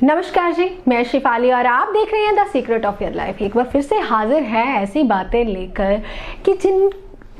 नमस्कार जी, मैं शिफाली और आप देख रहे हैं the secret of your life. एक बार फिर से हाजिर है ऐसी बातें लेकर कि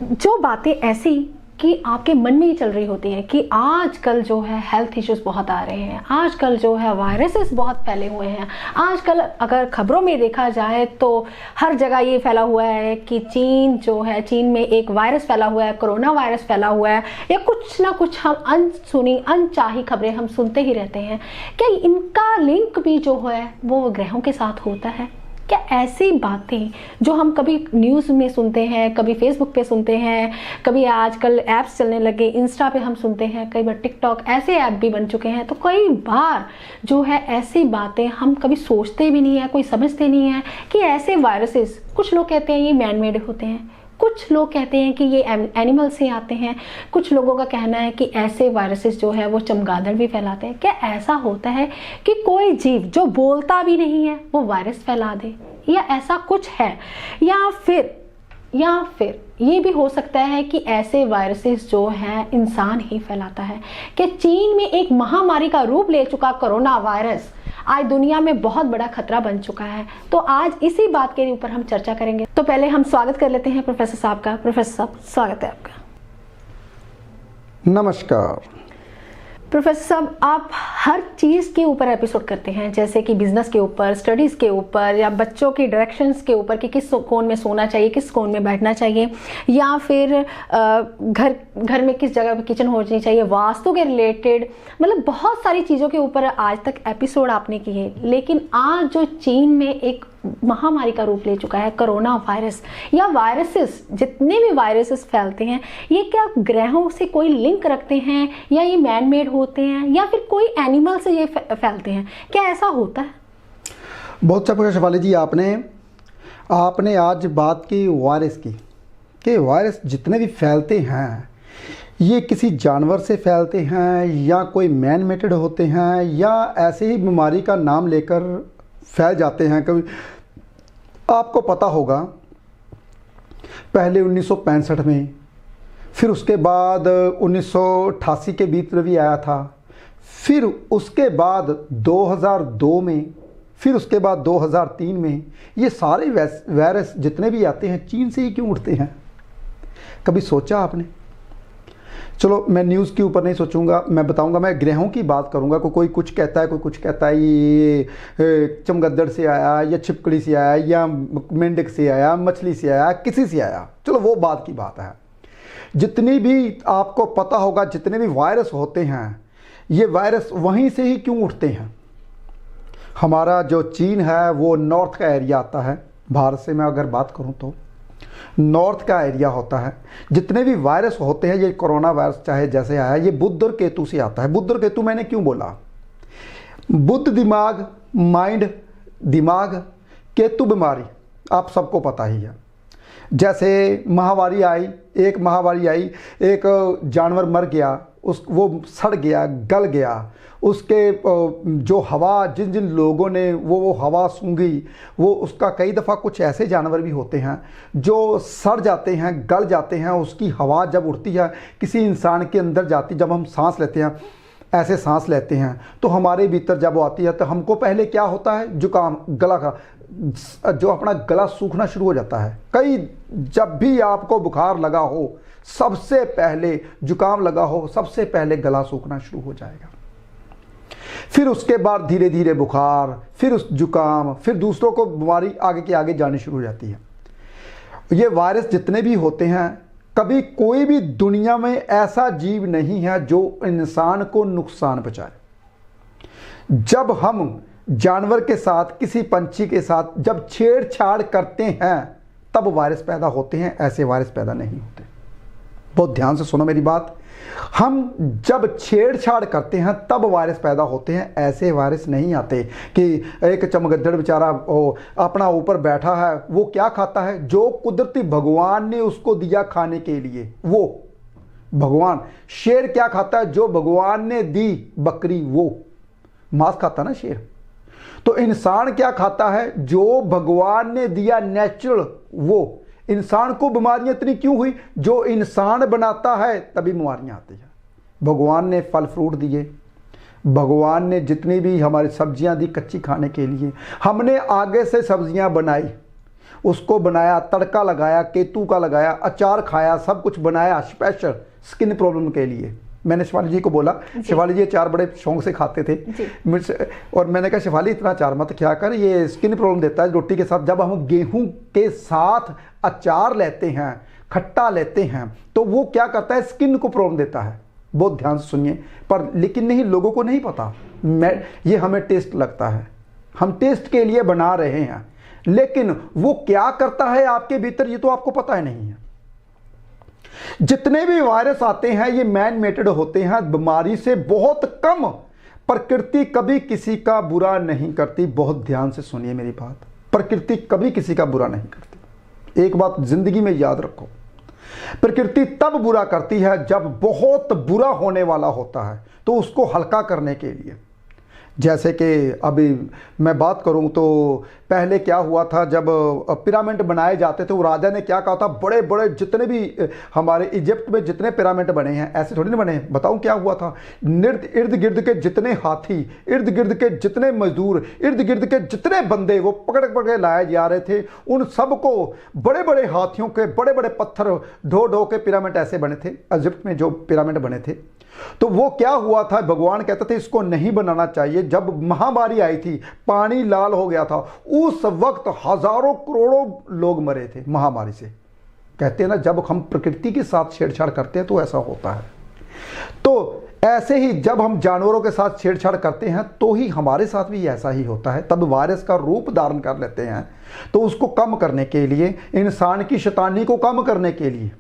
जो बातें ऐसी कि आपके मन में ही चल रही होती है कि आजकल जो है हेल्थ इश्यूज बहुत आ रहे हैं, आजकल जो है वायरसेस बहुत फैले हुए हैं। आजकल अगर खबरों में देखा जाए तो हर जगह ये फैला हुआ है कि चीन में एक वायरस फैला हुआ है, कोरोना वायरस फैला हुआ है, या कुछ ना कुछ हम अनसुनी अनचाही खबरें हम सुनते ही रहते हैं। क्या इनका लिंक भी जो है वो ग्रहों के साथ होता है? क्या ऐसी बातें जो हम कभी न्यूज़ में सुनते हैं, कभी फेसबुक पे सुनते हैं, कभी आजकल ऐप्स चलने लगे, इंस्टा पे हम सुनते हैं, कई बार टिकटॉक ऐसे ऐप भी बन चुके हैं, तो कई बार जो है ऐसी बातें हम कभी सोचते भी नहीं है, कोई समझते नहीं है कि ऐसे वायरसेस, कुछ लोग कहते हैं ये मैन मेड होते हैं, कुछ लोग कहते हैं कि ये एनिमल से आते हैं, कुछ लोगों का कहना है कि ऐसे वायरसेस जो है वो चमगादड़ भी फैलाते हैं। क्या ऐसा होता है कि कोई जीव जो बोलता भी नहीं है वो वायरस फैला दे, या ऐसा कुछ है? या फिर ये भी हो सकता है कि ऐसे वायरसेस जो हैं इंसान ही फैलाता है। कि चीन में एक महामारी का रूप ले चुका कोरोना वायरस आज दुनिया में बहुत बड़ा खतरा बन चुका है। तो आज इसी बात के ऊपर हम चर्चा करेंगे। तो पहले हम स्वागत कर लेते हैं प्रोफेसर साहब का। प्रोफेसर साहब, स्वागत है आपका। नमस्कार। प्रोफेसर साहब, आप हर चीज़ के ऊपर एपिसोड करते हैं, जैसे कि बिजनेस के ऊपर, स्टडीज़ के ऊपर, या बच्चों की डायरेक्शंस के ऊपर कि किस कोण में सोना चाहिए, किस कोण में बैठना चाहिए, या फिर घर में किस जगह पे किचन होनी चाहिए, वास्तु के रिलेटेड, मतलब बहुत सारी चीज़ों के ऊपर आज तक एपिसोड आपने किए। लेकिन आज जो चीन में एक महामारी का रूप ले चुका है कोरोना वायरस, या वायरसेस, जितने भी वायरसेस फैलते हैं, ये क्या ग्रहों से कोई लिंक रखते हैं, या ये मैन मेड होते हैं, या फिर कोई एनिमल से ये फैलते हैं? क्या ऐसा होता है? बहुत अच्छा पूछा शिवाली जी आपने आज बात की वायरस की, कि वायरस जितने भी फैलते हैं ये किसी जानवर से फैलते हैं, या कोई मैन मेडेड होते हैं, या ऐसे ही बीमारी का नाम लेकर फैल जाते हैं। कभी आपको पता होगा पहले 1965 में, फिर उसके बाद 1988 के बीच में भी आया था, फिर उसके बाद 2002 में, फिर उसके बाद 2003 में। ये सारे वायरस जितने भी आते हैं चीन से ही क्यों उठते हैं? कभी सोचा आपने? चलो मैं न्यूज़ के ऊपर नहीं सोचूंगा, मैं बताऊंगा, मैं ग्रहों की बात करूंगा। कोई कुछ कहता है, कोई कुछ कहता है ये चमगद्दड़ से आया, या छिपकली से आया, या मेंढक से आया, मछली से आया, किसी से आया। चलो वो बात की बात है। जितनी भी आपको पता होगा जितने भी वायरस होते हैं, ये वायरस वहीं से ही क्यों उठते हैं? हमारा जो चीन है वो नॉर्थ का एरिया आता है। भारत से मैं अगर बात करूँ तो नॉर्थ का एरिया होता है। जितने भी वायरस होते हैं, ये कोरोना वायरस चाहे जैसे आया, ये बुध और केतु से आता है। बुध और केतु मैंने क्यों बोला? बुध दिमाग, माइंड, दिमाग, केतु बीमारी, आप सबको पता ही है। जैसे महामारी आई, एक जानवर मर गया, वो सड़ गया, गल गया, उसके जो हवा, जिन जिन लोगों ने वो हवा सूंघी, वो उसका कई दफ़ा कुछ ऐसे जानवर भी होते हैं जो सड़ जाते हैं, गल जाते हैं। उसकी हवा जब उड़ती है किसी इंसान के अंदर जाती, जब हम सांस लेते हैं, ऐसे सांस लेते हैं, तो हमारे भीतर जब वो आती है तो हमको पहले क्या होता है? जुकाम, गला का जो अपना गला सूखना शुरू हो जाता है। जब भी आपको बुखार लगा हो, सबसे पहले जुकाम लगा हो, सबसे पहले गला सूखना शुरू हो जाएगा। फिर उसके बाद धीरे धीरे बुखार, फिर उस जुकाम, फिर दूसरों को बीमारी आगे के आगे जानी शुरू हो जाती है। ये वायरस जितने भी होते हैं, कभी कोई भी दुनिया में ऐसा जीव नहीं है जो इंसान को नुकसान पहुंचाए। जब हम जानवर के साथ, किसी पंछी के साथ जब छेड़छाड़ करते हैं तब वायरस पैदा होते हैं, ऐसे वायरस पैदा नहीं होते। बहुत ध्यान से सुनो मेरी बात। हम जब छेड़छाड़ करते हैं तब वायरस पैदा होते हैं, ऐसे वायरस नहीं आते कि एक चमगद्दड़ बेचारा अपना ऊपर बैठा है, वो क्या खाता है? जो कुदरती भगवान ने उसको दिया खाने के लिए, वो भगवान। शेर क्या खाता है? जो भगवान ने दी बकरी, वो मांस खाता ना शेर। तो इंसान क्या खाता है? जो भगवान ने दिया नेचुरल, वो। इंसान को बीमारियां इतनी क्यों हुई? जो इंसान बनाता है तभी बीमारियां आती हैं। भगवान ने फल फ्रूट दिए, भगवान ने जितनी भी हमारी सब्जियां दी कच्ची खाने के लिए, हमने आगे से सब्जियां बनाई, उसको बनाया, तड़का लगाया, केतु का लगाया, अचार खाया, सब कुछ बनाया स्पेशल स्किन प्रॉब्लम के लिए। मैंने शिवाली जी को बोला, शिवाली जी अचार बड़े शौक से खाते थे और मैंने कहा शिवाली इतना अचार मत क्या कर, ये स्किन प्रॉब्लम देता है रोटी के साथ। जब हम गेहूं के साथ अचार लेते हैं, खट्टा लेते हैं, तो वो क्या करता है, स्किन को प्रॉब्लम देता है। बहुत ध्यान से सुनिए, पर लेकिन नहीं, लोगों को नहीं पता। ये हमें टेस्ट लगता है, हम टेस्ट के लिए बना रहे हैं, लेकिन वो क्या करता है आपके भीतर ये तो आपको पता ही नहीं है। जितने भी वायरस आते हैं ये मैन मेडेड होते हैं, बीमारी से बहुत कम। प्रकृति कभी किसी का बुरा नहीं करती। बहुत ध्यान से सुनिए मेरी बात, प्रकृति कभी किसी का बुरा नहीं करती। एक बात जिंदगी में याद रखो, प्रकृति तब बुरा करती है जब बहुत बुरा होने वाला होता है, तो उसको हल्का करने के लिए। जैसे कि अभी मैं बात करूं तो पहले क्या हुआ था, जब पिरामिड बनाए जाते थे, वो राजा ने क्या कहा था, बड़े बड़े जितने भी हमारे इजिप्ट में जितने पिरामिड बने हैं ऐसे थोड़ी ना बने हैं। बताऊं क्या हुआ था, इर्द गिर्द के जितने हाथी, इर्द गिर्द के जितने मजदूर, इर्द गिर्द के जितने बंदे वो पकड़ पकड़ लाए जा रहे थे, उन सबको बड़े बड़े हाथियों के बड़े बड़े पत्थर ढो ढो के पिरामिड ऐसे बने थे इजिप्ट में जो पिरामिड बने थे। तो वो क्या हुआ था, भगवान कहते थे इसको नहीं बनाना चाहिए। जब महामारी आई थी, पानी लाल हो गया था, उस वक्त हजारों करोड़ों लोग मरे थे महामारी से। कहते हैं ना, जब हम प्रकृति के साथ छेड़छाड़ करते हैं तो ऐसा होता है। तो ऐसे ही जब हम जानवरों के साथ छेड़छाड़ करते हैं तो ही हमारे साथ भी ऐसा ही होता है, तब वायरस का रूप धारण कर लेते हैं। तो उसको कम करने के लिए, इंसान की शैतानी को कम करने के लिए,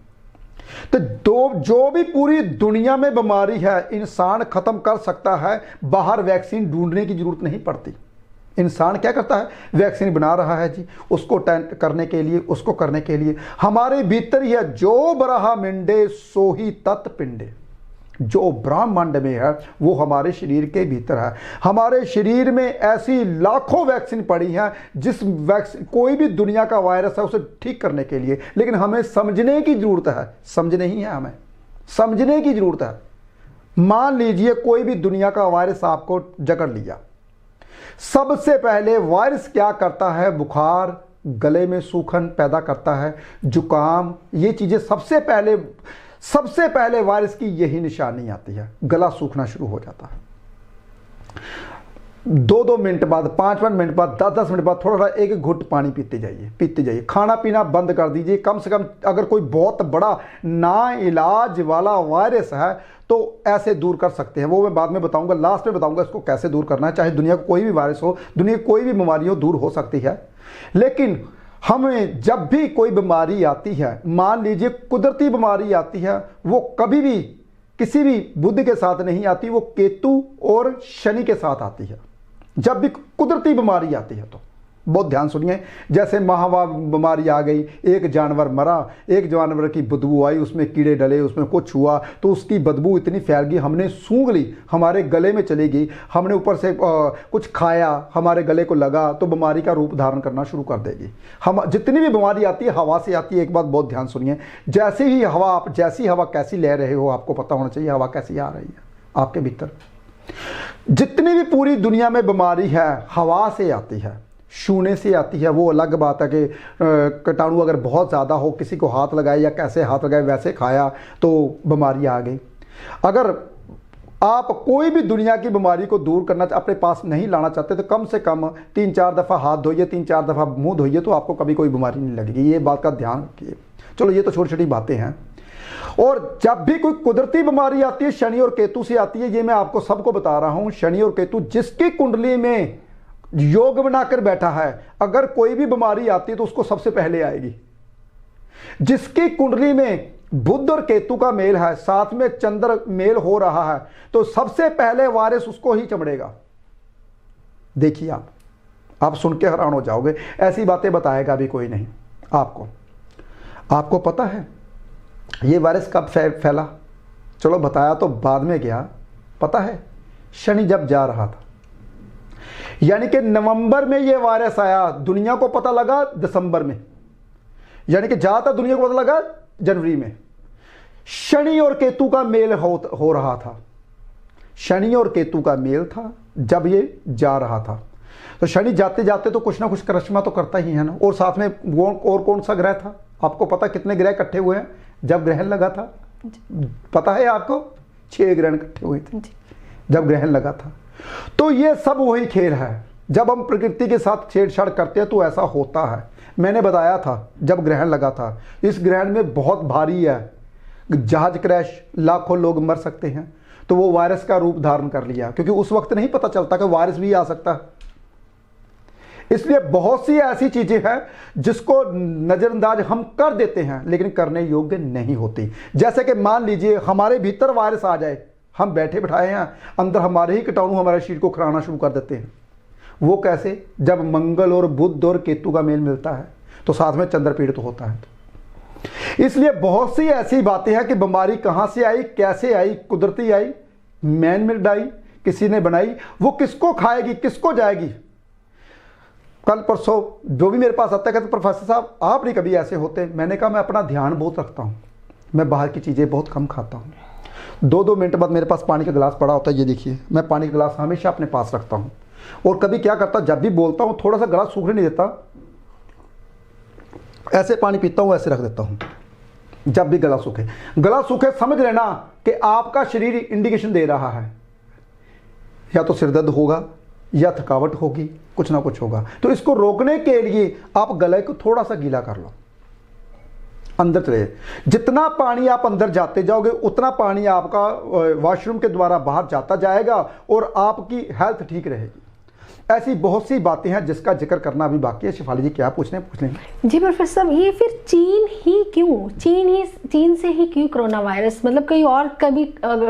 तो जो भी पूरी दुनिया में बीमारी है इंसान खत्म कर सकता है। बाहर वैक्सीन ढूंढने की जरूरत नहीं पड़ती। इंसान क्या करता है, वैक्सीन बना रहा है जी, उसको करने के लिए, उसको करने के लिए हमारे भीतर ही है। जो बरहा मिंडे सो ही तत् पिंडे, जो ब्रह्मांड में है वो हमारे शरीर के भीतर है। हमारे शरीर में ऐसी लाखों वैक्सीन पड़ी हैं, जिस वैक्सीन कोई भी दुनिया का वायरस है उसे ठीक करने के लिए, लेकिन हमें समझने की जरूरत है। समझ नहीं है, हमें समझने की जरूरत है। मान लीजिए कोई भी दुनिया का वायरस आपको जकड़ लिया, सबसे पहले वायरस क्या करता है, बुखार, गले में सूखन पैदा करता है, जुकाम, ये चीजें सबसे पहले वायरस की यही निशानी आती है। गला सूखना शुरू हो जाता है। 2-2 मिनट बाद, 5-5 मिनट बाद, 10-10 मिनट बाद थोड़ा एक घुट पानी पीते जाइए। खाना पीना बंद कर दीजिए। कम से कम अगर कोई बहुत बड़ा ना इलाज वाला वायरस है तो ऐसे दूर कर सकते हैं। वो मैं बाद में बताऊंगा, लास्ट में बताऊंगा इसको कैसे दूर करना है। चाहे दुनिया को कोई भी वायरस हो, दुनिया की कोई भी बीमारी हो, दूर हो सकती है। लेकिन हमें जब भी कोई बीमारी आती है, मान लीजिए कुदरती बीमारी आती है, वो कभी भी किसी भी बुध के साथ नहीं आती, वो केतु और शनि के साथ आती है। जब भी कुदरती बीमारी आती है तो बहुत ध्यान सुनिए। जैसे महामारी बीमारी आ गई, एक जानवर मरा, एक जानवर की बदबू आई, उसमें कीड़े डले, उसमें कुछ हुआ तो उसकी बदबू इतनी फैल गई, हमने सूंघ ली, हमारे गले में चली गई, हमने ऊपर से कुछ खाया, हमारे गले को लगा, तो बीमारी का रूप धारण करना शुरू कर देगी। हम जितनी भी बीमारी आती है हवा से आती है। एक बात बहुत ध्यान सुनिए, जैसे ही हवा, आप जैसी हवा कैसी ले रहे हो आपको पता होना चाहिए हवा कैसी आ रही है आपके भीतर। जितनी भी पूरी दुनिया में बीमारी है हवा से आती है, छूने से आती है। वो अलग बात है कि कीटाणु अगर बहुत ज़्यादा हो, किसी को हाथ लगाए या कैसे हाथ लगाए वैसे खाया तो बीमारी आ गई। अगर आप कोई भी दुनिया की बीमारी को दूर करना अपने पास नहीं लाना चाहते तो कम से कम 3-4 दफ़ा हाथ धोइए, 3-4 दफ़ा मुंह धोइए, तो आपको कभी कोई बीमारी नहीं लगेगी। ये बात का ध्यान रखिए। चलो ये तो छोटी छोटी बातें हैं। और जब भी कोई कुदरती बीमारी आती है शनि और केतु से आती है। ये मैं आपको सबको बता रहा हूं, शनि और केतु जिसकी कुंडली में योग बनाकर बैठा है, अगर कोई भी बीमारी आती है तो उसको सबसे पहले आएगी। जिसकी कुंडली में बुध और केतु का मेल है, साथ में चंद्र मेल हो रहा है, तो सबसे पहले वायरस उसको ही चमड़ेगा। देखिए आप सुन के हैरान हो जाओगे। ऐसी बातें बताएगा भी कोई नहीं आपको पता है ये वायरस कब फैला? चलो बताया तो बाद में गया। पता है शनि जब जा रहा था, यानी कि नवंबर में ये वायरस आया, दुनिया को पता लगा दिसंबर में, यानी कि ज्यादातर दुनिया को पता लगा जनवरी में। शनि और केतु का मेल हो रहा था। शनि और केतु का मेल था जब ये जा रहा था। तो शनि जाते जाते तो कुछ ना कुछ करिश्मा तो करता ही है ना। और साथ में वो और कौन सा ग्रह था, आपको पता कितने ग्रह इकट्ठे हुए हैं जब ग्रहण लगा था? पता है आपको? 6 ग्रहण इकट्ठे हुए थे जब ग्रहण लगा था। तो ये सब वही खेल है, जब हम प्रकृति के साथ छेड़छाड़ करते हैं तो ऐसा होता है। मैंने बताया था जब ग्रहण लगा था, इस ग्रहण में बहुत भारी है, जहाज क्रैश, लाखों लोग मर सकते हैं। तो वो वायरस का रूप धारण कर लिया, क्योंकि उस वक्त नहीं पता चलता कि वायरस भी आ सकता है। इसलिए बहुत सी ऐसी चीजें हैं जिसको नजरअंदाज हम कर देते हैं लेकिन करने योग्य नहीं होती। जैसे कि मान लीजिए हमारे भीतर वायरस आ जाए, हम बैठे बिठाए हैं, अंदर हमारे ही कीटाणु हमारे शरीर को खाना शुरू कर देते हैं। वो कैसे? जब मंगल और बुध और केतु का मेल मिलता है तो साथ में चंद्र पीड़ित होता है। इसलिए बहुत सी ऐसी बातें हैं कि बीमारी कहां से आई, कैसे आई, कुदरती आई, मैन मेड आई, किसी ने बनाई, वो किसको खाएगी, किसको जाएगी। कल परसों जो भी मेरे पास आता है कहते प्रोफेसर साहब आप नहीं कभी ऐसे होते। मैंने कहा मैं अपना ध्यान बहुत रखता हूँ, मैं बाहर की चीज़ें बहुत कम खाता हूँ। 2-2 मिनट बाद मेरे पास पानी का गिलास पड़ा होता है, ये देखिए मैं पानी का गिलास हमेशा अपने पास रखता हूँ। और कभी क्या करता, जब भी बोलता हूँ थोड़ा सा गिलास सूखने नहीं देता, ऐसे पानी पीता हूँ, ऐसे रख देता हूँ। जब भी गला सूखे समझ लेना कि आपका शरीर इंडिकेशन दे रहा है, या तो सिरदर्द होगा या थकावट होगी, कुछ ना कुछ होगा। तो इसको रोकने के लिए आप गले को थोड़ा सा गीला कर लो, अंदर चले। जितना पानी आप अंदर जाते जाओगे उतना पानी आपका वॉशरूम के द्वारा बाहर जाता जाएगा और आपकी हेल्थ ठीक रहेगी। ऐसी बहुत सी बातें हैं जिसका जिक्र करना अभी बाकी है। शिफाली जी क्या पूछ लेंगे? जी प्रोफेसर साहब, ये फिर चीन से ही क्यों कोरोना वायरस? मतलब कोई और कभी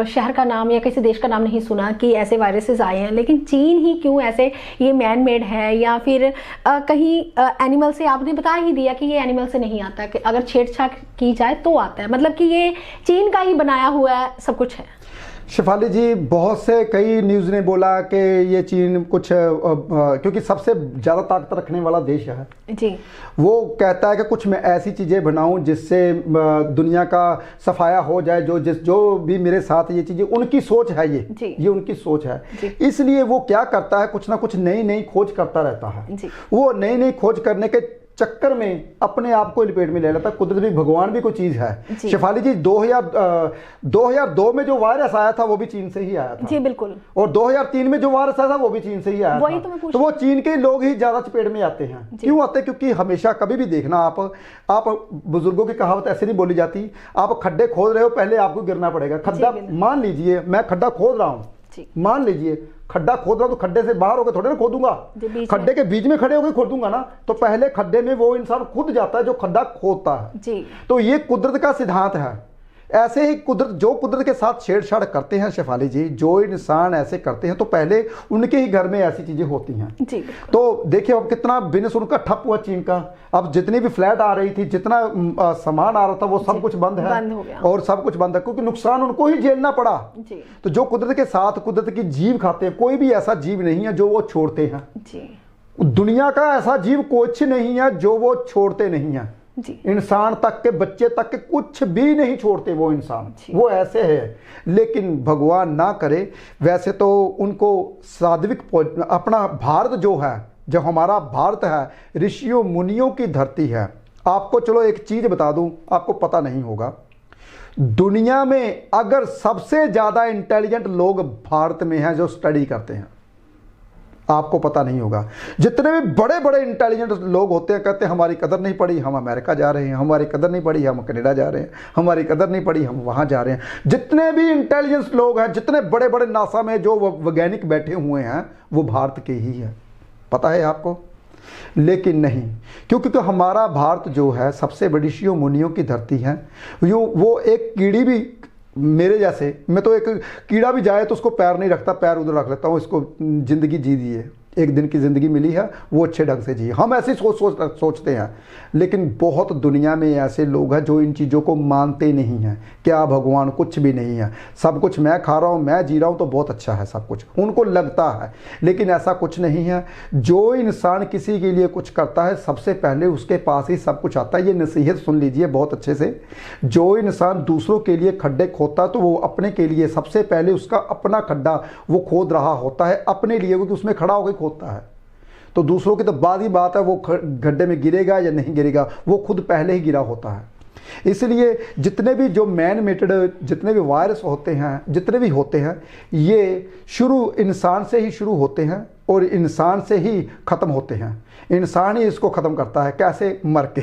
शहर का नाम या किसी देश का नाम नहीं सुना कि ऐसे वायरसेस आए हैं, लेकिन चीन ही क्यों ऐसे? ये मैन मेड है या फिर कहीं एनिमल से? आपने बता ही दिया कि ये एनिमल से नहीं आता, कि अगर छेड़छाड़ की जाए तो आता है, मतलब कि ये चीन का ही बनाया हुआ सब कुछ है। शिफाली जी बहुत से कई न्यूज़ ने बोला कि ये चीन कुछ क्योंकि सबसे ज़्यादा ताकत रखने वाला देश है जी, वो कहता है कि कुछ मैं ऐसी चीज़ें बनाऊं जिससे दुनिया का सफाया हो जाए। जो भी मेरे साथ ये चीज़ें, उनकी सोच है ये उनकी सोच है। इसलिए वो क्या करता है, कुछ ना कुछ नई खोज करता रहता है। वो नई खोज करने के चक्कर में अपने आप को लपेट में ले लेता। कुदरत भी, भगवान भी कोई चीज है। शिफाली जी 2002 में जो वायरस आया था वो भी चीन से ही आया था। जी बिल्कुल। और 2003 में जो वायरस आया था वो भी चीन से ही आया था। तो वो चीन के लोग ही ज्यादा चपेट में आते हैं। क्यों आते हैं? क्योंकि हमेशा कभी भी देखना आप बुजुर्गों की कहावत ऐसे नहीं बोली जाती, आप खड्डे खोद रहे हो पहले आपको गिरना पड़ेगा। खड्डा, मान लीजिए मैं खड्डा खोद रहा हूँ, मान लीजिए खड्डा खोद रहा हूं तो खड्डे से बाहर होकर थोड़े ना खोदूंगा, खड्डे के बीच में खड़े होकर खोदूंगा ना। तो पहले खड्डे में वो इंसान खुद जाता है जो खड्डा खोदता है जी। तो ये कुदरत का सिद्धांत है। ऐसे ही कुदरत के साथ छेड़छाड़ करते हैं शिफाली जी, जो इंसान ऐसे करते हैं तो पहले उनके ही घर में ऐसी चीजें होती हैं जी। तो देखिए अब कितना बिजनेस उनका ठप हुआ चीन का। अब जितनी भी फ्लैट आ रही थी, जितना सामान आ रहा था, वो सब कुछ बंद है और सब कुछ बंद है क्योंकि नुकसान उनको ही झेलना पड़ा जी। तो जो कुदरत के साथ कुदरत की जीव खाते हैं, कोई भी ऐसा जीव नहीं है जो वो छोड़ते हैं जी। दुनिया का ऐसा जीव कुछ नहीं है जो वो छोड़ते नहीं है जी। इंसान तक के, बच्चे तक के कुछ भी नहीं छोड़ते वो इंसान, वो ऐसे है। लेकिन भगवान ना करे, वैसे तो उनको सात्विक अपना भारत जो है, जो हमारा भारत है ऋषियों मुनियों की धरती है। आपको चलो एक चीज बता दूं, आपको पता नहीं होगा, दुनिया में अगर सबसे ज्यादा इंटेलिजेंट लोग भारत में हैं जो स्टडी करते हैं, आपको पता नहीं होगा। जितने भी बड़े बड़े इंटेलिजेंट लोग होते हैं कहते हैं हमारी कदर नहीं पड़ी, हम अमेरिका जा रहे हैं, हमारी कदर नहीं पड़ी, हम कनाडा जा रहे हैं, हमारी कदर नहीं पड़ी, हम वहां जा रहे हैं। जितने भी इंटेलिजेंस लोग हैं, जितने बड़े बड़े नासा में जो वैज्ञानिक बैठे हुए हैं, वो भारत के ही है, पता है आपको। लेकिन नहीं, क्योंकि हमारा भारत जो है सबसे बड़ी ऋषियों मुनियों की धरती है। वो एक कीड़ी भी मेरे जैसे, मैं तो एक कीड़ा भी जाए तो उसको पैर नहीं रखता, पैर उधर रख लेता हूँ, इसको जिंदगी जी दी है। एक दिन की ज़िंदगी मिली है, वो अच्छे ढंग से जिए। हम ऐसे सोचते हैं, लेकिन बहुत दुनिया में ऐसे लोग हैं जो इन चीज़ों को मानते नहीं हैं। क्या भगवान कुछ भी नहीं है, सब कुछ मैं खा रहा हूँ, मैं जी रहा हूँ तो बहुत अच्छा है सब कुछ, उनको लगता है। लेकिन ऐसा कुछ नहीं है। जो इंसान किसी के लिए कुछ करता है, सबसे पहले उसके पास ही सब कुछ आता है। ये नसीहत सुन लीजिए बहुत अच्छे से। जो इंसान दूसरों के लिए खड्डे खोदता है, तो वो अपने के लिए सबसे पहले उसका अपना खड्डा वो खोद रहा होता है अपने लिए, क्योंकि उसमें खड़ा होकर खोदता है। तो दूसरों की तो बाद ही बात है वो गड्ढे में गिरेगा या नहीं गिरेगा, वो खुद पहले ही गिरा होता है। इसलिए जितने भी जो मैन मेडेड जितने भी वायरस होते हैं, जितने भी होते हैं, ये शुरू इंसान से ही शुरू होते हैं और इंसान से ही ख़त्म होते हैं। इंसान ही इसको ख़त्म करता है, कैसे? मर के।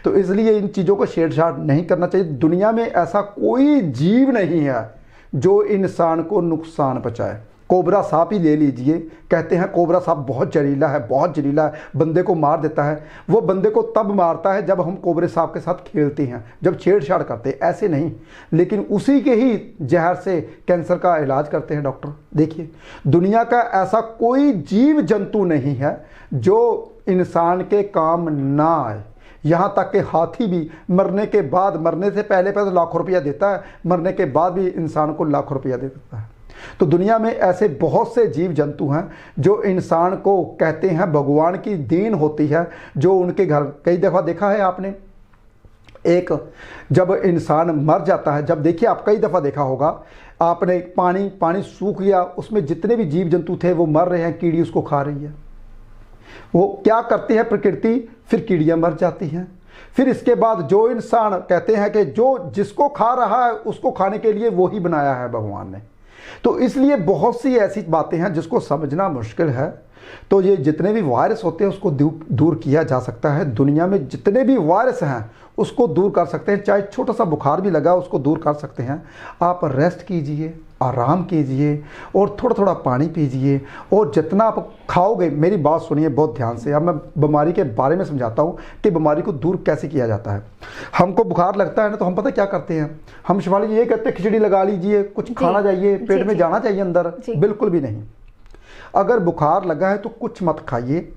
तो इसलिए इन चीज़ों को छेड़छाड़ नहीं करना चाहिए। दुनिया में ऐसा कोई जीव नहीं है जो इंसान को नुकसान पहुँचाए। कोबरा सांप ही ले लीजिए, कहते हैं कोबरा सांप बहुत जहरीला है, बहुत जहरीला है, बंदे को मार देता है। वो बंदे को तब मारता है जब हम कोबरे सांप के साथ खेलते हैं, जब छेड़छाड़ करते हैं, ऐसे नहीं। लेकिन उसी के ही जहर से कैंसर का इलाज करते हैं डॉक्टर। देखिए, दुनिया का ऐसा कोई जीव जंतु नहीं है जो इंसान के काम ना आए। यहाँ तक कि हाथी भी मरने के बाद, मरने से पहले तो लाखों रुपया देता है, मरने के बाद भी इंसान को लाखों रुपया दे देता है। तो दुनिया में ऐसे बहुत से जीव जंतु हैं जो इंसान को, कहते हैं भगवान की देन होती है, जो उनके घर। कई दफ़ा देखा है आपने, एक जब इंसान मर जाता है, जब देखिए आप कई दफ़ा देखा होगा आपने, पानी सूख गया, उसमें जितने भी जीव जंतु थे वो मर रहे हैं, कीड़ी उसको खा रही है। वो क्या करती है प्रकृति, फिर कीड़ियाँ मर जाती हैं। फिर इसके बाद जो इंसान, कहते हैं कि जो जिसको खा रहा है उसको खाने के लिए वो ही बनाया है भगवान ने। तो इसलिए बहुत सी ऐसी बातें हैं जिसको समझना मुश्किल है। तो ये जितने भी वायरस होते हैं उसको दूर किया जा सकता है। दुनिया में जितने भी वायरस हैं उसको दूर कर सकते हैं। चाहे छोटा सा बुखार भी लगा उसको दूर कर सकते हैं। आप रेस्ट कीजिए, आराम कीजिए और थोड़ा थोड़ा पानी पीजिए। और जितना आप खाओगे, मेरी बात सुनिए बहुत ध्यान से। अब मैं बीमारी के बारे में समझाता हूँ कि बीमारी को दूर कैसे किया जाता है। हमको बुखार लगता है ना, तो हम पता क्या करते हैं, हम शिवाली जी ये कहते हैं खिचड़ी लगा लीजिए, कुछ खाना चाहिए, पेट में जाना चाहिए अंदर। बिल्कुल भी नहीं। अगर बुखार लगा है तो कुछ मत खाइए।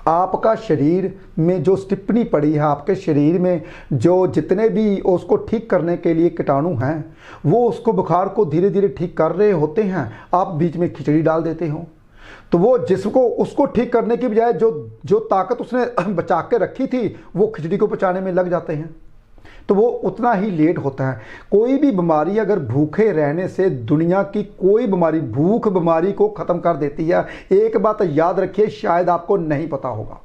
आपका शरीर में जो स्टिपनी पड़ी है, आपके शरीर में जो जितने भी उसको ठीक करने के लिए कीटाणु हैं, वो उसको बुखार को धीरे धीरे ठीक कर रहे होते हैं। आप बीच में खिचड़ी डाल देते हो, तो वो जिसको उसको ठीक करने की बजाय जो ताकत उसने बचा के रखी थी, वो खिचड़ी को पचाने में लग जाते हैं। तो वो उतना ही लेट होता है। कोई भी बीमारी अगर भूखे रहने से, दुनिया की कोई बीमारी भूख बीमारी को ख़त्म कर देती है। एक बात याद रखिए, शायद आपको नहीं पता होगा,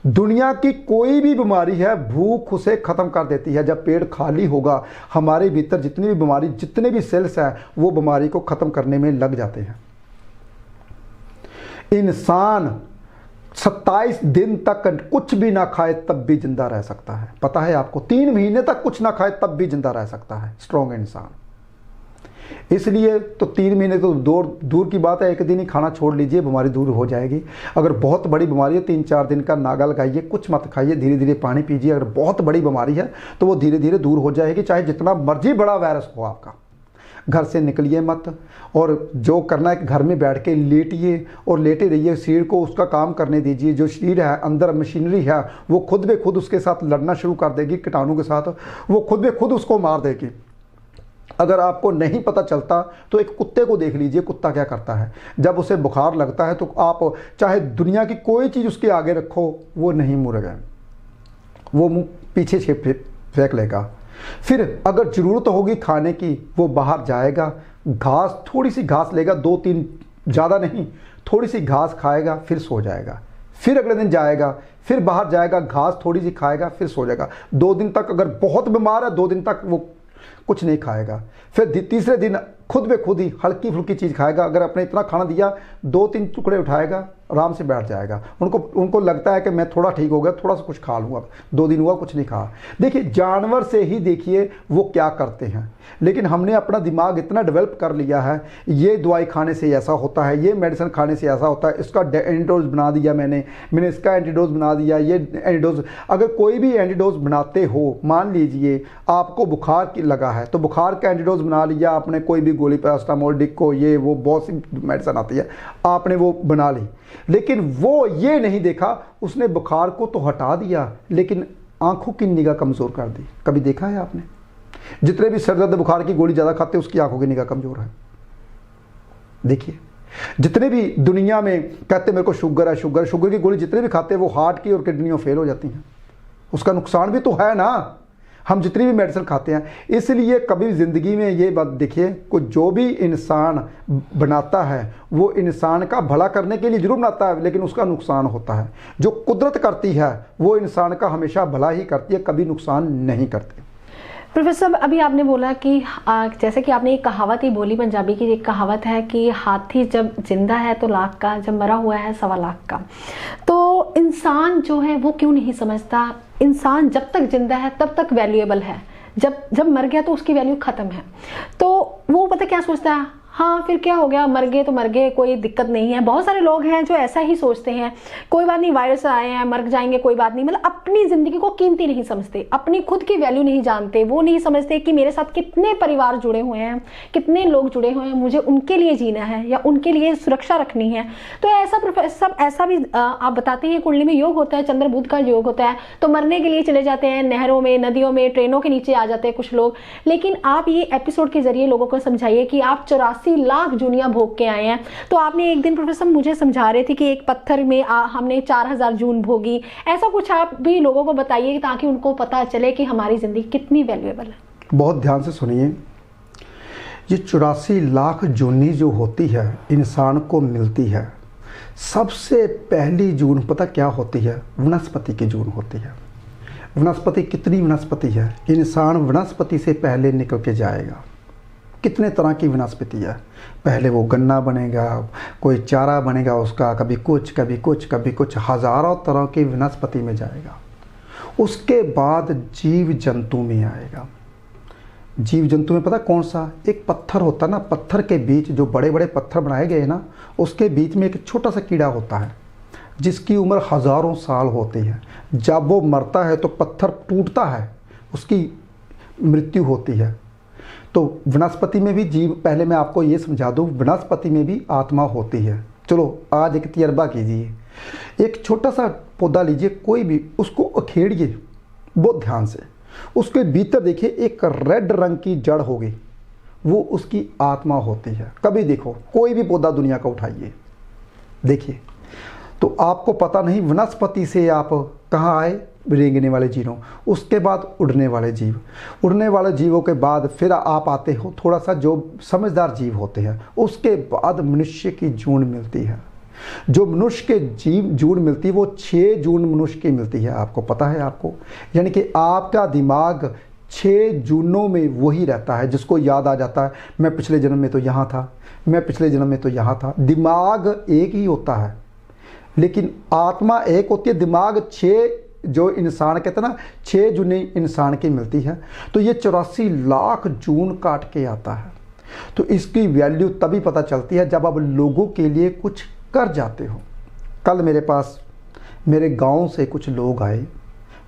दुनिया की कोई भी बीमारी है भूख उसे ख़त्म कर देती है। जब पेट खाली होगा, हमारे भीतर जितनी भी बीमारी, जितने भी सेल्स हैं, वो बीमारी को ख़त्म करने में लग जाते हैं। इंसान 27 दिन तक कुछ भी ना खाए तब भी जिंदा रह सकता है। पता है आपको? 3 महीने तक कुछ ना खाए तब भी जिंदा रह सकता है स्ट्रॉन्ग इंसान। इसलिए तो 3 महीने तो दूर की बात है, एक दिन ही खाना छोड़ लीजिए, बीमारी दूर हो जाएगी। अगर बहुत बड़ी बीमारी है, 3-4 दिन का नागा लगाइए, कुछ मत खाइए, धीरे धीरे पानी पीजिए। अगर बहुत बड़ी बीमारी है तो वो धीरे धीरे दूर हो जाएगी, चाहे जितना मर्जी बड़ा वायरस हो आपका। घर से निकलिए मत, और जो करना है घर में बैठ के लेटिए और लेटे रहिए। शरीर को उसका काम करने दीजिए। जो शरीर है, अंदर मशीनरी है, वो खुद ब खुद उसके साथ लड़ना शुरू कर देगी, कीटाणु के साथ। वो खुद ब खुद उसको मार देगी। अगर आपको नहीं पता चलता तो एक कुत्ते को देख लीजिए, कुत्ता क्या करता है। जब उसे बुखार लगता है तो आप चाहे दुनिया की कोई चीज़ उसके आगे रखो, वो नहीं मुड़ेगा, वो मुँह पीछे फेंक लेगा। फिर अगर ज़रूरत होगी खाने की, वो बाहर जाएगा, घास, थोड़ी सी घास लेगा, 2-3, ज़्यादा नहीं, थोड़ी सी घास खाएगा, फिर सो जाएगा। फिर अगले दिन जाएगा, फिर बाहर जाएगा, घास थोड़ी सी खाएगा, फिर सो जाएगा। 2 दिन तक, अगर बहुत बीमार है, 2 दिन तक वो कुछ नहीं खाएगा। फिर तीसरे दिन खुद ब खुद ही हल्की फुल्की चीज़ खाएगा। अगर आपने इतना खाना दिया, 2-3 टुकड़े उठाएगा आराम से बैठ जाएगा। उनको लगता है कि मैं थोड़ा ठीक हो गया, थोड़ा सा कुछ खा लूँगा, 2 दिन हुआ कुछ नहीं खा। देखिए जानवर से ही देखिए वो क्या करते हैं, लेकिन हमने अपना दिमाग इतना डेवलप कर लिया है, ये दवाई खाने से ऐसा होता है, ये मेडिसिन खाने से ऐसा होता है, इसका एंटीडोज बना दिया मैंने इसका एंटीडोज बना दिया, ये एंटीडोज। अगर कोई भी एंटीडोज बनाते हो, मान लीजिए आपको बुखार की लगा है तो बुखार का एंटीडोज बना लिया आपने, कोई भी गोली पैरास्टामोल, डिक्को, ये वो बहुत सी मेडिसिन आती है, आपने वो बना ली, लेकिन वो ये नहीं देखा उसने बुखार को तो हटा दिया लेकिन आंखों की निगाह कमज़ोर कर दी। कभी देखा है आपने? जितने भी सर दर्द बुखार की गोली ज़्यादा खाते हैं उसकी आंखों की निगाह कमज़ोर है। देखिए जितने भी दुनिया में कहते मेरे को शुगर है, शुगर की गोली जितने भी खाते हैं वो हार्ट की और किडनियों फेल हो जाती हैं, उसका नुकसान भी तो है ना, हम जितनी भी मेडिसिन खाते हैं। इसलिए कभी भी ज़िंदगी में ये बात देखिए, कुछ जो भी इंसान बनाता है वो इंसान का भला करने के लिए जरूर बनाता है, लेकिन उसका नुकसान होता है। जो कुदरत करती है वो इंसान का हमेशा भला ही करती है, कभी नुकसान नहीं करती। प्रोफेसर साहब, अभी आपने बोला कि जैसे कि आपने एक कहावत ही बोली, पंजाबी की एक कहावत है कि हाथी जब जिंदा है तो लाख का, जब मरा हुआ है 1.25 लाख का। तो इंसान जो है वो क्यों नहीं समझता, इंसान जब तक जिंदा है तब तक वैल्यूएबल है, जब मर गया तो उसकी वैल्यू खत्म है। तो वो पता क्या सोचता है, हाँ फिर क्या हो गया, मर गए तो मर गए, कोई दिक्कत नहीं है। बहुत सारे लोग हैं जो ऐसा ही सोचते हैं, कोई बात नहीं, वायरस आए हैं, मर जाएंगे, कोई बात नहीं। मतलब अपनी जिंदगी को कीमती नहीं समझते, अपनी खुद की वैल्यू नहीं जानते। वो नहीं समझते कि मेरे साथ कितने परिवार जुड़े हुए हैं, कितने लोग जुड़े हुए हैं, मुझे उनके लिए जीना है या उनके लिए सुरक्षा रखनी है। तो ऐसा प्रोफेसर सब ऐसा भी आप बताते हैं, कुंडली में योग होता है, चंद्र बुध का योग होता है, तो मरने के लिए चले जाते हैं नहरों में, नदियों में, ट्रेनों के नीचे आ जाते हैं कुछ लोग। लेकिन आप ये एपिसोड के जरिए लोगों को समझाइए कि आप 84 लाख जूनियां भोग के आए हैं। तो आपने एक दिन प्रोफेसर मुझे समझा रहे थे कि एक पत्थर में हमने 4000 जून भोगी। ऐसा कुछ आप भी लोगों को बताइए ताकि उनको पता चले कि हमारी जिंदगी कितनी वैल्यूएबल है। बहुत ध्यान से सुनिए, ये 84 लाख जूनी जो होती है इंसान को मिलती है, सबसे पहली जून पता क्या होती है? वनस्पति की जून होती है। वनस्पति कितनी वनस्पति है, इंसान वनस्पति से पहले निकल के जाएगा। कितने तरह की वनस्पति है, पहले वो गन्ना बनेगा, कोई चारा बनेगा उसका, कभी कुछ कभी कुछ कभी कुछ, हज़ारों तरह की वनस्पति में जाएगा। उसके बाद जीव जंतु में आएगा। जीव जंतु में पता कौन सा? एक पत्थर होता है ना, पत्थर के बीच जो बड़े बड़े पत्थर बनाए गए ना, उसके बीच में एक छोटा सा कीड़ा होता है जिसकी उम्र हज़ारों साल होती है। जब वो मरता है तो पत्थर टूटता है, उसकी मृत्यु होती है। तो वनस्पति में भी जीव, पहले मैं आपको ये समझा दूँ, वनस्पति में भी आत्मा होती है। चलो आज एक तजर्बा कीजिए, एक छोटा सा पौधा लीजिए कोई भी, उसको उखेड़िए बहुत ध्यान से, उसके भीतर देखिए एक रेड रंग की जड़ होगी, वो उसकी आत्मा होती है। कभी देखो कोई भी पौधा दुनिया का उठाइए, देखिए तो आपको पता नहीं वनस्पति से आप कहाँ आए, रेंगने वाले जीवों, उसके बाद उड़ने वाले जीव, उड़ने वाले जीवों के बाद फिर आप आते हो थोड़ा सा जो समझदार जीव होते हैं, उसके बाद मनुष्य की जून मिलती है। जो मनुष्य के जीव जून मिलती है वो 6 जून मनुष्य की मिलती है। आपको पता है आपको, यानी कि आपका दिमाग 6 जूनों में वही रहता है जिसको याद आ जाता है, मैं पिछले जन्म में तो यहाँ था, मैं पिछले जन्म में तो यहाँ था। दिमाग एक ही होता है लेकिन आत्मा एक होती है। दिमाग 6 जो इंसान कहते हैं ना, 6 जून इंसान की मिलती है। तो ये 84 लाख जून काट के आता है। तो इसकी वैल्यू तभी पता चलती है जब आप लोगों के लिए कुछ कर जाते हो। कल मेरे पास मेरे गांव से कुछ लोग आए,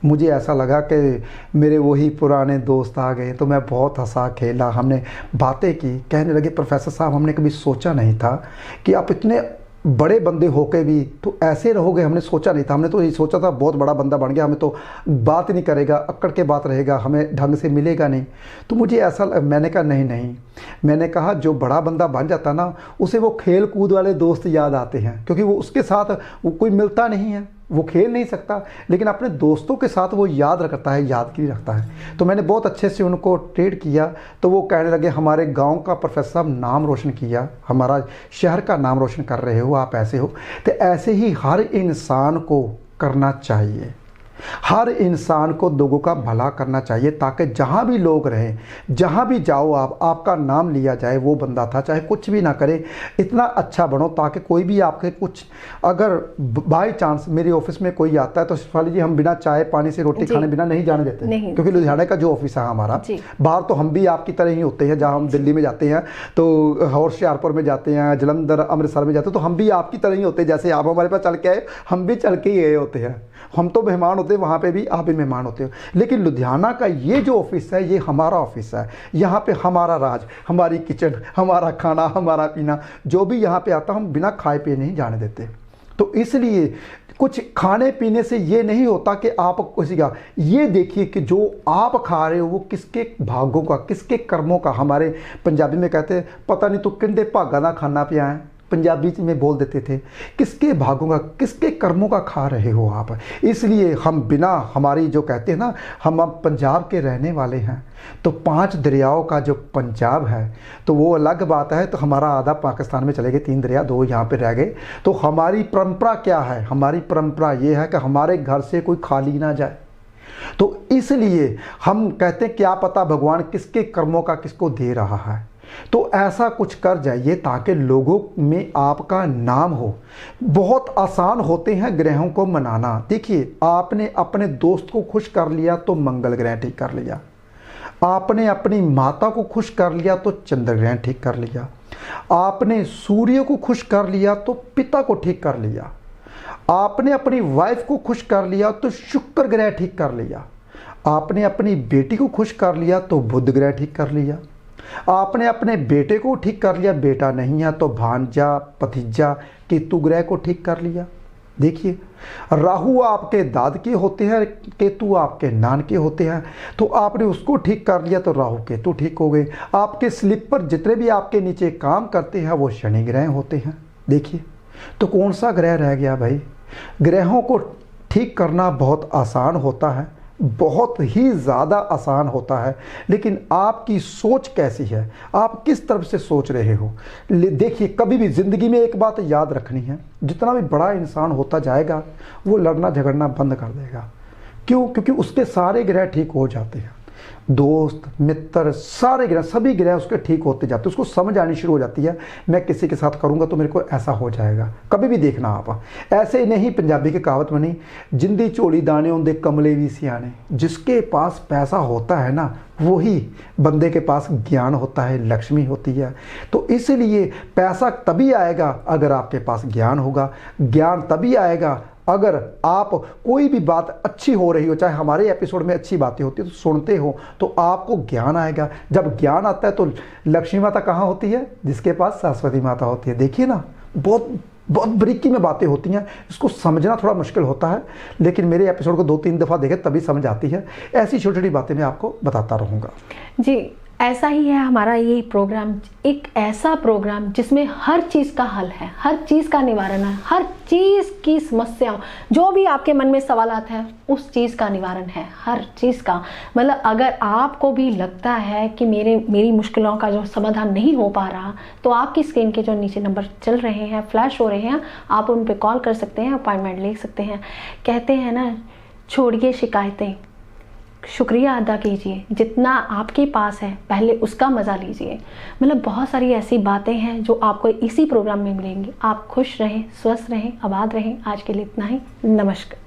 मुझे ऐसा लगा कि मेरे वही पुराने दोस्त आ गए, तो मैं बहुत हंसा खेला, हमने बातें की। कहने लगे प्रोफेसर साहब हमने कभी सोचा नहीं था कि आप इतने बड़े बंदे होके भी तो ऐसे रहोगे, हमने सोचा नहीं था। हमने तो ये सोचा था बहुत बड़ा बंदा बन गया, हमें तो बात नहीं करेगा, अक्कड़ के बात रहेगा, हमें ढंग से मिलेगा नहीं। तो मुझे ऐसा, मैंने कहा नहीं, मैंने कहा जो बड़ा बंदा बन जाता ना, उसे वो खेल कूद वाले दोस्त याद आते हैं, क्योंकि वो उसके साथ वो कोई मिलता नहीं है, वो खेल नहीं सकता, लेकिन अपने दोस्तों के साथ वो याद रखता है, यादगिरी रखता है। तो मैंने बहुत अच्छे से उनको ट्रीट किया। तो वो कहने लगे हमारे गांव का प्रोफेसर साहब नाम रोशन किया, हमारा शहर का नाम रोशन कर रहे हो, आप ऐसे हो। तो ऐसे ही हर इंसान को करना चाहिए। हर इंसान को लोगों का भला करना चाहिए, ताकि जहाँ भी लोग रहें, जहाँ भी जाओ आप, आपका नाम लिया जाए वो बंदा था, चाहे कुछ भी ना करे, इतना अच्छा बनो ताकि कोई भी आपके कुछ, अगर बाई चांस मेरे ऑफिस में कोई आता है तो शिफाली जी हम बिना चाय पानी से रोटी खाने बिना नहीं जाने देते, क्योंकि लुधियाना का जो ऑफिस है हमारा, बाहर तो हम भी आपकी तरह ही होते हैं। जहाँ हम दिल्ली में जाते हैं तो होशियारपुर में जाते हैं, जलंधर, अमृतसर में जाते हैं, तो हम भी आपकी तरह ही होते हैं। जैसे आप हमारे पास चल के आए, हम भी चल के ही गए होते हैं। हम तो मेहमान होते हैं, वहाँ पे भी आप भी मेहमान होते हो। लेकिन लुधियाना का ये जो ऑफिस है, ये हमारा ऑफिस है। यहाँ पे हमारा राज, हमारी किचन, हमारा खाना, हमारा पीना, जो भी यहाँ पे आता हम बिना खाए पिए नहीं जाने देते। तो इसलिए कुछ खाने पीने से ये नहीं होता कि आप किसी का, ये देखिए कि जो आप खा रहे हो वो किसके भागों का, किसके कर्मों का। हमारे पंजाबी में कहते हैं पता नहीं तू किंदे भागा ना खाना पिया है, पंजाबी में बोल देते थे। किसके भागों का, किसके कर्मों का खा रहे हो आप। इसलिए हम बिना, हमारी जो कहते हैं ना, हम अब पंजाब के रहने वाले हैं, तो 5 दरियाओं का जो पंजाब है तो वो अलग बात है। तो हमारा आधा पाकिस्तान में चले गए, 3 दरिया, 2 यहाँ पे रह गए। तो हमारी परंपरा क्या है? हमारी परंपरा ये है कि हमारे घर से कोई खाली ना जाए। तो इसलिए हम कहते हैं क्या पता भगवान किसके कर्मों का किसको दे रहा है। तो ऐसा कुछ कर जाइए ताकि लोगों में आपका नाम हो। बहुत आसान होते हैं ग्रहों को मनाना। देखिए, आपने अपने दोस्त को खुश कर लिया तो मंगल ग्रह ठीक कर लिया, आपने अपनी माता को खुश कर लिया तो चंद्र ग्रह ठीक कर लिया, आपने सूर्य को खुश कर लिया तो पिता को ठीक कर लिया, आपने अपनी वाइफ को खुश कर लिया तो शुक्र ग्रह ठीक कर लिया, आपने अपनी बेटी को खुश कर लिया तो बुध ग्रह ठीक कर लिया, आपने अपने बेटे को ठीक कर लिया, बेटा नहीं है तो भांजा भतीजा केतु ग्रह को ठीक कर लिया। देखिए, राहु आपके दाद के होते हैं, केतु आपके नान के होते हैं, तो आपने उसको ठीक कर लिया तो राहु केतु ठीक हो गए। आपके स्लीपर जितने भी आपके नीचे काम करते हैं वो शनि ग्रह होते हैं। देखिए, तो कौन सा ग्रह रह गया भाई। ग्रहों को ठीक करना बहुत आसान होता है, बहुत ही ज़्यादा आसान होता है, लेकिन आपकी सोच कैसी है, आप किस तरफ से सोच रहे हो। देखिए, कभी भी ज़िंदगी में एक बात याद रखनी है, जितना भी बड़ा इंसान होता जाएगा वो लड़ना झगड़ना बंद कर देगा। क्यों? क्योंकि उसके सारे ग्रह ठीक हो जाते हैं, दोस्त मित्र सारे ग्रह, सभी ग्रह उसके ठीक होते जाते हैं। उसको समझ आनी शुरू हो जाती है, मैं किसी के साथ करूंगा तो मेरे को ऐसा हो जाएगा। कभी भी देखना आप, ऐसे ही नहीं, पंजाबी की कहावत बनी, जिंदी चोली दाने होंदे कमले भी सियाने। जिसके पास पैसा होता है ना, वही बंदे के पास ज्ञान होता है, लक्ष्मी होती है। तो इसलिए पैसा तभी आएगा अगर आपके पास ज्ञान होगा, ज्ञान तभी आएगा अगर आप कोई भी बात अच्छी हो रही हो, चाहे हमारे एपिसोड में अच्छी बातें होती है तो सुनते हो तो आपको ज्ञान आएगा। जब ज्ञान आता है तो लक्ष्मी माता कहाँ होती है? जिसके पास सरस्वती माता होती है। देखिए ना, बहुत बहुत बारीकी में बातें होती हैं, इसको समझना थोड़ा मुश्किल होता है, लेकिन मेरे एपिसोड को 2-3 दफ़ा देखें तभी समझ आती है। ऐसी छोटी छोटी बातें मैं आपको बताता रहूँगा। जी, ऐसा ही है हमारा ये प्रोग्राम, एक ऐसा प्रोग्राम जिसमें हर चीज़ का हल है, हर चीज़ का निवारण है, हर चीज़ की समस्या, जो भी आपके मन में सवालात हैं उस चीज़ का निवारण है, हर चीज़ का। मतलब अगर आपको भी लगता है कि मेरी मुश्किलों का जो समाधान नहीं हो पा रहा, तो आपकी स्क्रीन के जो नीचे नंबर चल रहे हैं, फ्लैश हो रहे हैं, आप उन पर कॉल कर सकते हैं, अपॉइंटमेंट ले सकते हैं। कहते हैं ना, छोड़िए शिकायतें, शुक्रिया अदा कीजिए, जितना आपके पास है पहले उसका मज़ा लीजिए। मतलब बहुत सारी ऐसी बातें हैं जो आपको इसी प्रोग्राम में मिलेंगी। आप खुश रहें, स्वस्थ रहें, आबाद रहें। आज के लिए इतना ही। नमस्कार।